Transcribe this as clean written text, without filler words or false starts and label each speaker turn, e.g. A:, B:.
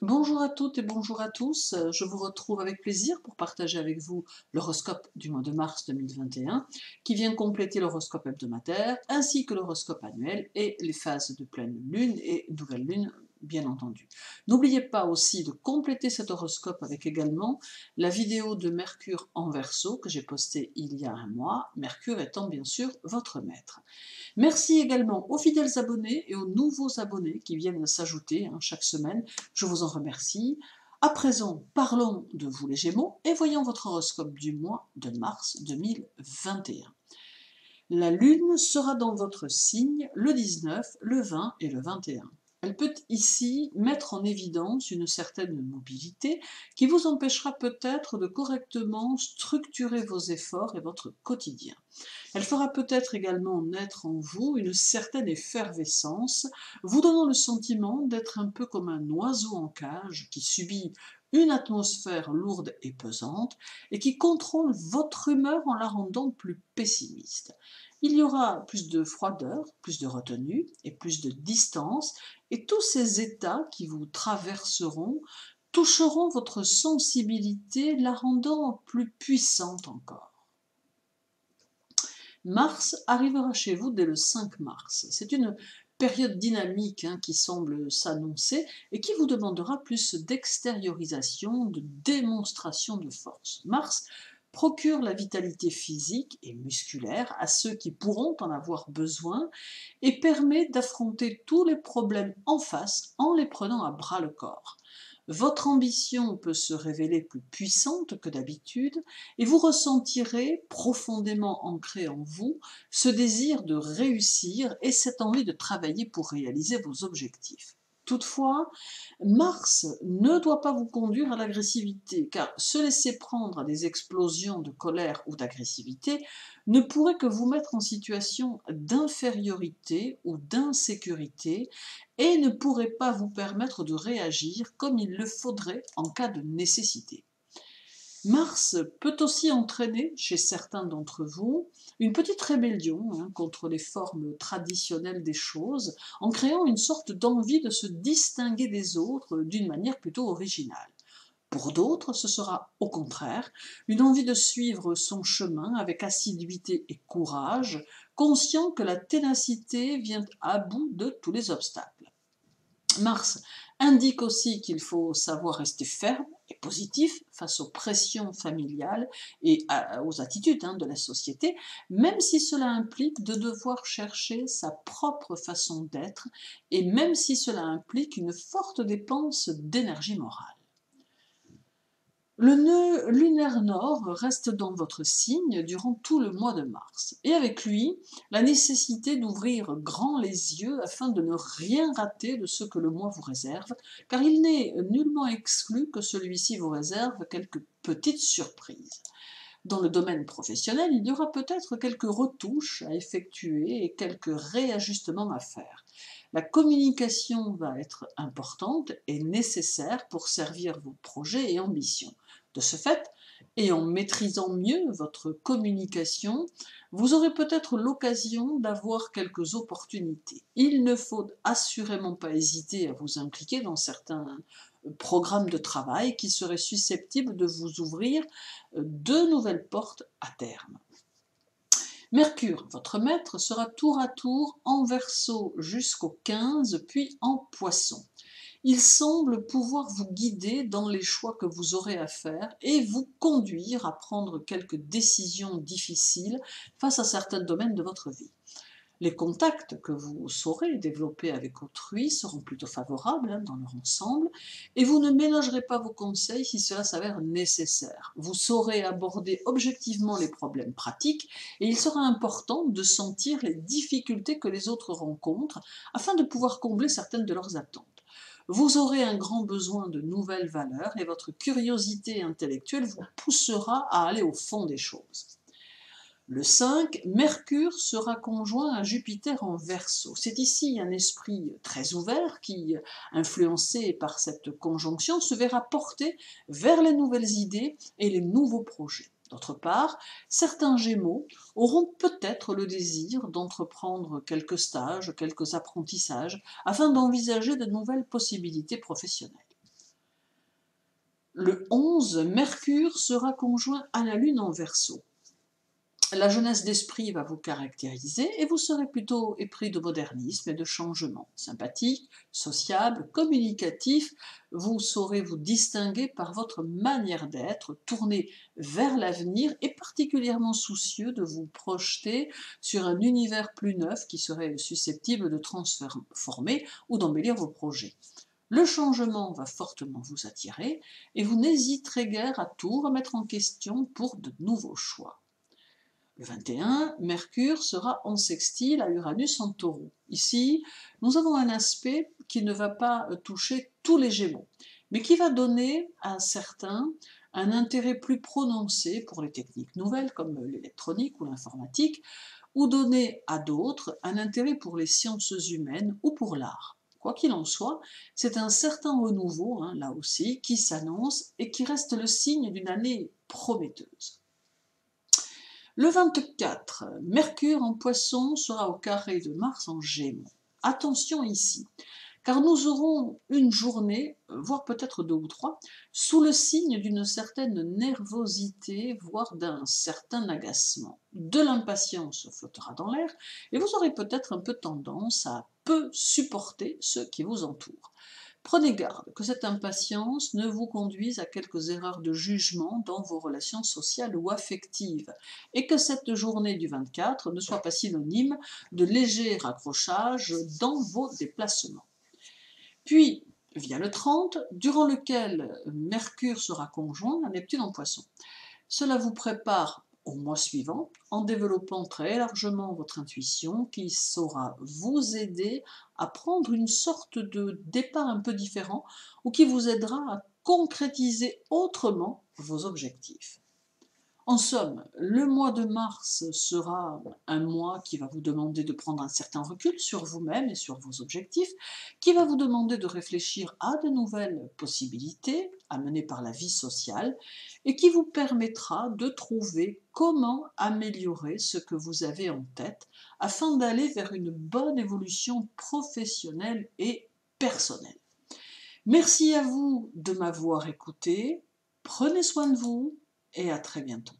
A: Bonjour à toutes et bonjour à tous. Je vous retrouve avec plaisir pour partager avec vous l'horoscope du mois de mars 2021 qui vient compléter l'horoscope hebdomadaire ainsi que l'horoscope annuel et les phases de pleine lune et nouvelle lune bien entendu. N'oubliez pas aussi de compléter cet horoscope avec également la vidéo de Mercure en Verseau que j'ai postée il y a un mois, Mercure étant bien sûr votre maître. Merci également aux fidèles abonnés et aux nouveaux abonnés qui viennent s'ajouter chaque semaine. Je vous en remercie. À présent, parlons de vous les Gémeaux et voyons votre horoscope du mois de mars 2021. La Lune sera dans votre signe le 19, le 20 et le 21. Elle peut ici mettre en évidence une certaine mobilité qui vous empêchera peut-être de correctement structurer vos efforts et votre quotidien. Elle fera peut-être également naître en vous une certaine effervescence, vous donnant le sentiment d'être un peu comme un oiseau en cage qui subit une atmosphère lourde et pesante et qui contrôle votre humeur en la rendant plus pessimiste. Il y aura plus de froideur, plus de retenue et plus de distance, et tous ces états qui vous traverseront toucheront votre sensibilité, la rendant plus puissante encore. Mars arrivera chez vous dès le 5 mars. C'est une période dynamique qui semble s'annoncer et qui vous demandera plus d'extériorisation, de démonstration de force. Mars procure la vitalité physique et musculaire à ceux qui pourront en avoir besoin et permet d'affronter tous les problèmes en face en les prenant à bras le corps. Votre ambition peut se révéler plus puissante que d'habitude et vous ressentirez profondément ancré en vous ce désir de réussir et cette envie de travailler pour réaliser vos objectifs. Toutefois, Mars ne doit pas vous conduire à l'agressivité, car se laisser prendre à des explosions de colère ou d'agressivité ne pourrait que vous mettre en situation d'infériorité ou d'insécurité et ne pourrait pas vous permettre de réagir comme il le faudrait en cas de nécessité. Mars peut aussi entraîner chez certains d'entre vous une petite rébellion contre les formes traditionnelles des choses, en créant une sorte d'envie de se distinguer des autres d'une manière plutôt originale. Pour d'autres, ce sera au contraire une envie de suivre son chemin avec assiduité et courage, conscient que la ténacité vient à bout de tous les obstacles. Mars indique aussi qu'il faut savoir rester ferme et positif face aux pressions familiales et aux attitudes de la société, même si cela implique de devoir chercher sa propre façon d'être et même si cela implique une forte dépense d'énergie morale. Le nœud lunaire nord reste dans votre signe durant tout le mois de mars, et avec lui, la nécessité d'ouvrir grand les yeux afin de ne rien rater de ce que le mois vous réserve, car il n'est nullement exclu que celui-ci vous réserve quelques petites surprises. Dans le domaine professionnel, il y aura peut-être quelques retouches à effectuer et quelques réajustements à faire. La communication va être importante et nécessaire pour servir vos projets et ambitions. De ce fait, et en maîtrisant mieux votre communication, vous aurez peut-être l'occasion d'avoir quelques opportunités. Il ne faut assurément pas hésiter à vous impliquer dans certains programmes de travail qui seraient susceptibles de vous ouvrir de nouvelles portes à terme. Mercure, votre maître, sera tour à tour en Verseau jusqu'au 15, puis en Poisson. Il semble pouvoir vous guider dans les choix que vous aurez à faire et vous conduire à prendre quelques décisions difficiles face à certains domaines de votre vie. Les contacts que vous saurez développer avec autrui seront plutôt favorables dans leur ensemble et vous ne ménagerez pas vos conseils si cela s'avère nécessaire. Vous saurez aborder objectivement les problèmes pratiques et il sera important de sentir les difficultés que les autres rencontrent afin de pouvoir combler certaines de leurs attentes. Vous aurez un grand besoin de nouvelles valeurs et votre curiosité intellectuelle vous poussera à aller au fond des choses. Le 5, Mercure sera conjoint à Jupiter en Verseau. C'est ici un esprit très ouvert qui, influencé par cette conjonction, se verra porté vers les nouvelles idées et les nouveaux projets. D'autre part, certains Gémeaux auront peut-être le désir d'entreprendre quelques stages, quelques apprentissages, afin d'envisager de nouvelles possibilités professionnelles. Le 11, Mercure sera conjoint à la Lune en Verseau. La jeunesse d'esprit va vous caractériser et vous serez plutôt épris de modernisme et de changement. Sympathique, sociable, communicatif, vous saurez vous distinguer par votre manière d'être, tourné vers l'avenir et particulièrement soucieux de vous projeter sur un univers plus neuf qui serait susceptible de transformer ou d'embellir vos projets. Le changement va fortement vous attirer et vous n'hésiterez guère à tout remettre en question pour de nouveaux choix. Le 21, Mercure sera en sextile à Uranus en Taureau. Ici, nous avons un aspect qui ne va pas toucher tous les Gémeaux, mais qui va donner à certains un intérêt plus prononcé pour les techniques nouvelles comme l'électronique ou l'informatique, ou donner à d'autres un intérêt pour les sciences humaines ou pour l'art. Quoi qu'il en soit, c'est un certain renouveau, là aussi, qui s'annonce et qui reste le signe d'une année prometteuse. Le 24, Mercure en Poisson sera au carré de Mars en Gémeaux. Attention ici, car nous aurons une journée, voire peut-être 2 ou 3, sous le signe d'une certaine nervosité, voire d'un certain agacement. De l'impatience flottera dans l'air, et vous aurez peut-être un peu tendance à peu supporter ceux qui vous entourent. Prenez garde que cette impatience ne vous conduise à quelques erreurs de jugement dans vos relations sociales ou affectives, et que cette journée du 24 ne soit pas synonyme de léger raccrochage dans vos déplacements. Puis vient le 30, durant lequel Mercure sera conjoint à Neptune en Poisson. Cela vous prépare au mois suivant en développant très largement votre intuition qui saura vous aider à prendre une sorte de départ un peu différent ou qui vous aidera à concrétiser autrement vos objectifs. En somme, le mois de mars sera un mois qui va vous demander de prendre un certain recul sur vous-même et sur vos objectifs, qui va vous demander de réfléchir à de nouvelles possibilités amenées par la vie sociale et qui vous permettra de trouver comment améliorer ce que vous avez en tête afin d'aller vers une bonne évolution professionnelle et personnelle. Merci à vous de m'avoir écouté, prenez soin de vous et à très bientôt.